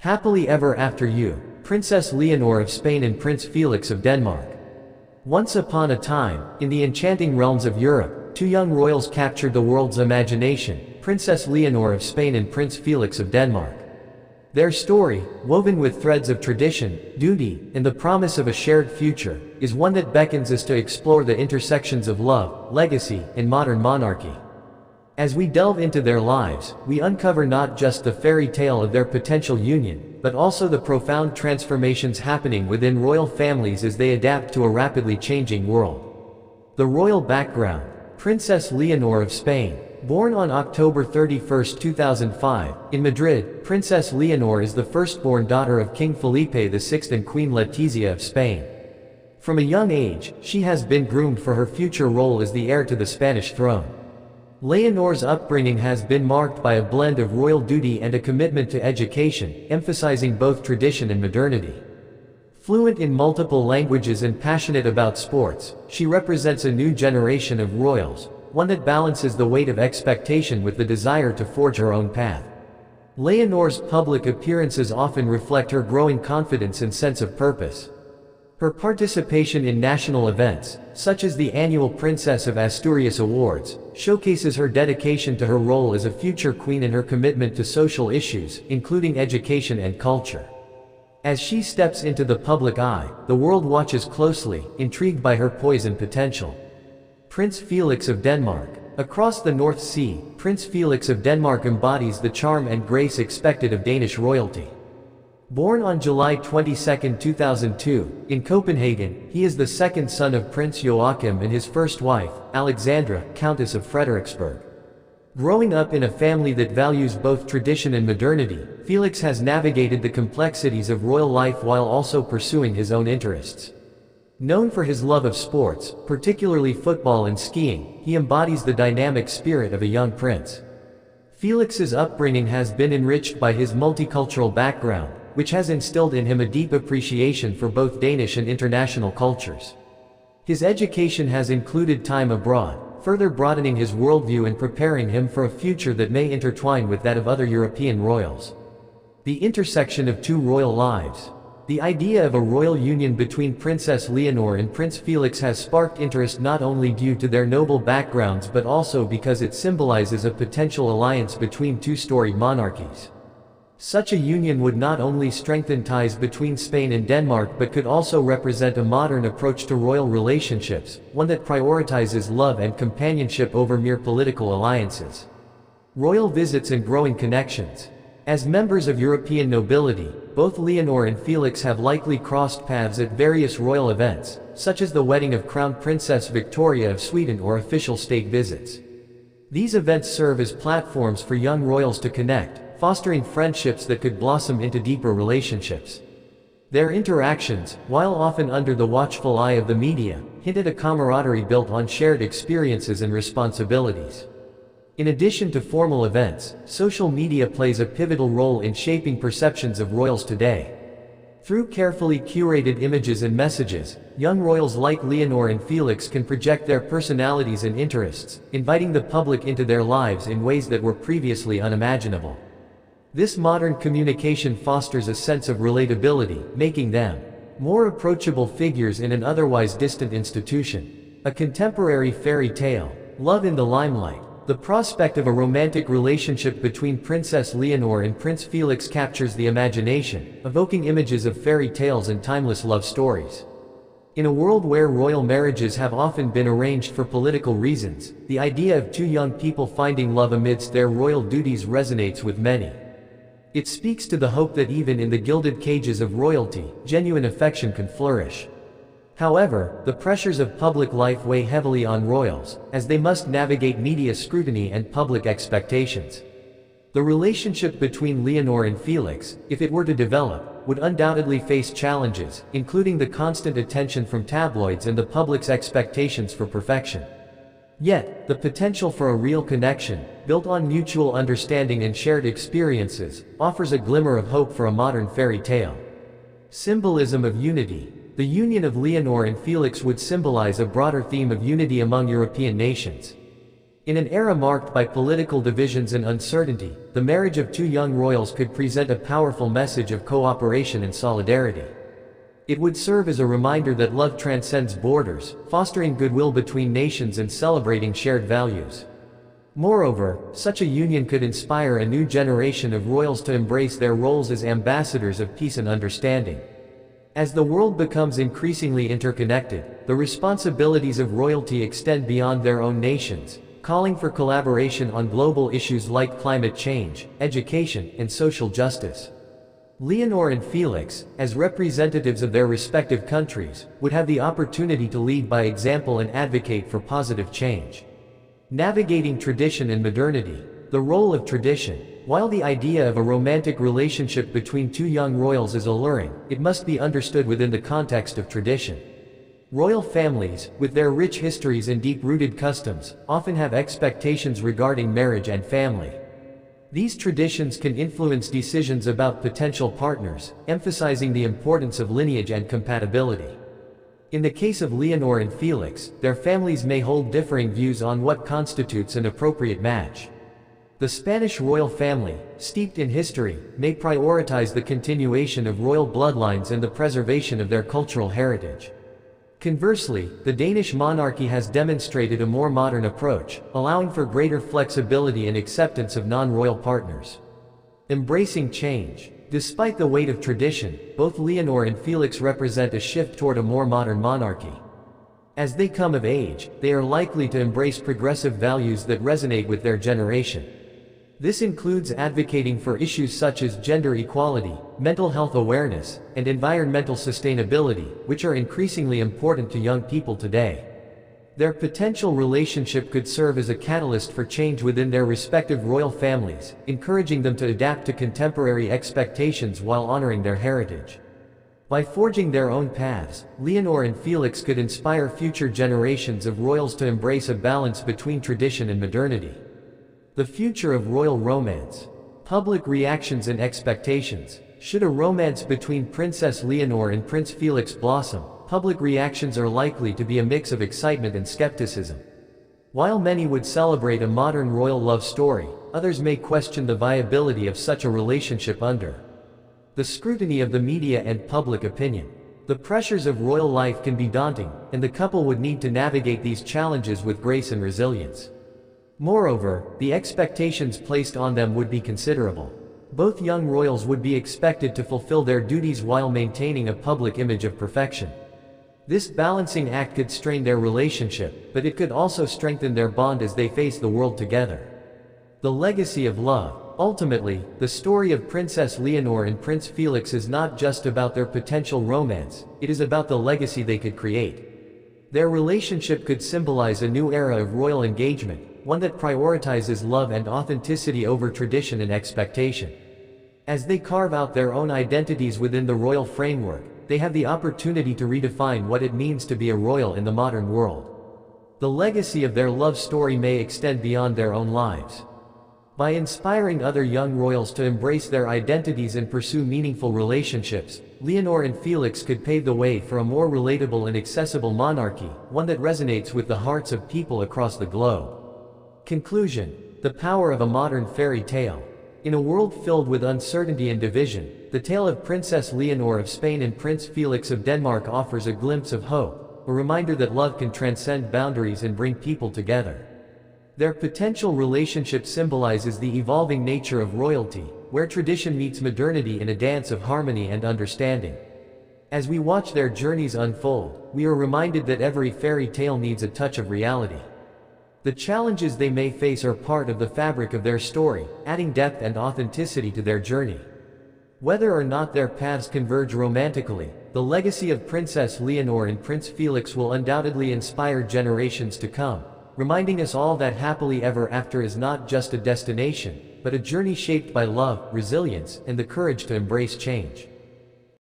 Happily ever after you, Princess Leonor of Spain and Prince Felix of Denmark. Once upon a time, in the enchanting realms of Europe, two young royals captured the world's imagination, Princess Leonor of Spain and Prince Felix of Denmark. Their story, woven with threads of tradition, duty, and the promise of a shared future, is one that beckons us to explore the intersections of love, legacy, and modern monarchy. As we delve into their lives, we uncover not just the fairy tale of their potential union, but also the profound transformations happening within royal families as they adapt to a rapidly changing world. The royal background. Princess Leonor of Spain. Born on October 31, 2005, in Madrid, Princess Leonor is the firstborn daughter of King Felipe VI and Queen Letizia of Spain. From a young age, she has been groomed for her future role as the heir to the Spanish throne. Leonor's upbringing has been marked by a blend of royal duty and a commitment to education, emphasizing both tradition and modernity. Fluent in multiple languages and passionate about sports, she represents a new generation of royals, one that balances the weight of expectation with the desire to forge her own path. Leonor's public appearances often reflect her growing confidence and sense of purpose. Her participation in national events, such as the annual Princess of Asturias Awards, showcases her dedication to her role as a future queen and her commitment to social issues, including education and culture. As she steps into the public eye, the world watches closely, intrigued by her poise and potential. Prince Felix of Denmark. Across the North Sea, Prince Felix of Denmark embodies the charm and grace expected of Danish royalty. Born on July 22, 2002, in Copenhagen, he is the second son of Prince Joachim and his first wife, Alexandra, Countess of Frederiksberg. Growing up in a family that values both tradition and modernity, Felix has navigated the complexities of royal life while also pursuing his own interests. Known for his love of sports, particularly football and skiing, he embodies the dynamic spirit of a young prince. Felix's upbringing has been enriched by his multicultural background, which has instilled in him a deep appreciation for both Danish and international cultures. His education has included time abroad, further broadening his worldview and preparing him for a future that may intertwine with that of other European royals. The intersection of two royal lives. The idea of a royal union between Princess Leonor and Prince Felix has sparked interest not only due to their noble backgrounds but also because it symbolizes a potential alliance between two storied monarchies. Such a union would not only strengthen ties between Spain and Denmark but could also represent a modern approach to royal relationships, one that prioritizes love and companionship over mere political alliances. Royal visits and growing connections. As members of European nobility, both Leonor and Felix have likely crossed paths at various royal events, such as the wedding of Crown Princess Victoria of Sweden or official state visits. These events serve as platforms for young royals to connect, fostering friendships that could blossom into deeper relationships. Their interactions, while often under the watchful eye of the media, hint at a camaraderie built on shared experiences and responsibilities. In addition to formal events, social media plays a pivotal role in shaping perceptions of royals today. Through carefully curated images and messages, young royals like Leonor and Felix can project their personalities and interests, inviting the public into their lives in ways that were previously unimaginable. This modern communication fosters a sense of relatability, making them more approachable figures in an otherwise distant institution. A contemporary fairy tale. Love in the limelight. The prospect of a romantic relationship between Princess Leonor and Prince Felix captures the imagination, evoking images of fairy tales and timeless love stories. In a world where royal marriages have often been arranged for political reasons, the idea of two young people finding love amidst their royal duties resonates with many. It speaks to the hope that even in the gilded cages of royalty, genuine affection can flourish. However, the pressures of public life weigh heavily on royals, as they must navigate media scrutiny and public expectations. The relationship between Leonor and Felix, if it were to develop, would undoubtedly face challenges, including the constant attention from tabloids and the public's expectations for perfection. Yet, the potential for a real connection, built on mutual understanding and shared experiences, offers a glimmer of hope for a modern fairy tale. Symbolism of unity. The union of Leonor and Felix would symbolize a broader theme of unity among European nations. In an era marked by political divisions and uncertainty, the marriage of two young royals could present a powerful message of cooperation and solidarity. It would serve as a reminder that love transcends borders, fostering goodwill between nations and celebrating shared values. Moreover, such a union could inspire a new generation of royals to embrace their roles as ambassadors of peace and understanding. As the world becomes increasingly interconnected, the responsibilities of royalty extend beyond their own nations, calling for collaboration on global issues like climate change, education, and social justice. Leonor and Felix, as representatives of their respective countries, would have the opportunity to lead by example and advocate for positive change. Navigating tradition and modernity. The role of tradition. While the idea of a romantic relationship between two young royals is alluring, it must be understood within the context of tradition. Royal families, with their rich histories and deep-rooted customs, often have expectations regarding marriage and family. These traditions can influence decisions about potential partners, emphasizing the importance of lineage and compatibility. In the case of Leonor and Felix, their families may hold differing views on what constitutes an appropriate match. The Spanish royal family, steeped in history, may prioritize the continuation of royal bloodlines and the preservation of their cultural heritage. Conversely, the Danish monarchy has demonstrated a more modern approach, allowing for greater flexibility and acceptance of non-royal partners. Embracing change. Despite the weight of tradition, both Leonor and Felix represent a shift toward a more modern monarchy. As they come of age, they are likely to embrace progressive values that resonate with their generation. This includes advocating for issues such as gender equality, mental health awareness, and environmental sustainability, which are increasingly important to young people today. Their potential relationship could serve as a catalyst for change within their respective royal families, encouraging them to adapt to contemporary expectations while honoring their heritage. By forging their own paths, Leonor and Felix could inspire future generations of royals to embrace a balance between tradition and modernity. The future of royal romance. Public reactions and expectations. Should a romance between Princess Leonor and Prince Felix blossom, public reactions are likely to be a mix of excitement and skepticism. While many would celebrate a modern royal love story, others may question the viability of such a relationship under the scrutiny of the media and public opinion. The pressures of royal life can be daunting, and the couple would need to navigate these challenges with grace and resilience. Moreover, the expectations placed on them would be considerable. Both young royals would be expected to fulfill their duties while maintaining a public image of perfection. This balancing act could strain their relationship, but it could also strengthen their bond as they face the world together. The legacy of love. Ultimately, the story of Princess Leonor and Prince Felix is not just about their potential romance, it is about the legacy they could create. Their relationship could symbolize a new era of royal engagement, one that prioritizes love and authenticity over tradition and expectation. As they carve out their own identities within the royal framework, they have the opportunity to redefine what it means to be a royal in the modern world. The legacy of their love story may extend beyond their own lives. By inspiring other young royals to embrace their identities and pursue meaningful relationships, Leonor and Felix could pave the way for a more relatable and accessible monarchy, one that resonates with the hearts of people across the globe. Conclusion. The power of a modern fairy tale. In a world filled with uncertainty and division, the tale of Princess Leonor of Spain and Prince Felix of Denmark offers a glimpse of hope, a reminder that love can transcend boundaries and bring people together. Their potential relationship symbolizes the evolving nature of royalty, where tradition meets modernity in a dance of harmony and understanding. As we watch their journeys unfold, we are reminded that every fairy tale needs a touch of reality. The challenges they may face are part of the fabric of their story, adding depth and authenticity to their journey. Whether or not their paths converge romantically, the legacy of Princess Leonor and Prince Felix will undoubtedly inspire generations to come, reminding us all that happily ever after is not just a destination, but a journey shaped by love, resilience, and the courage to embrace change.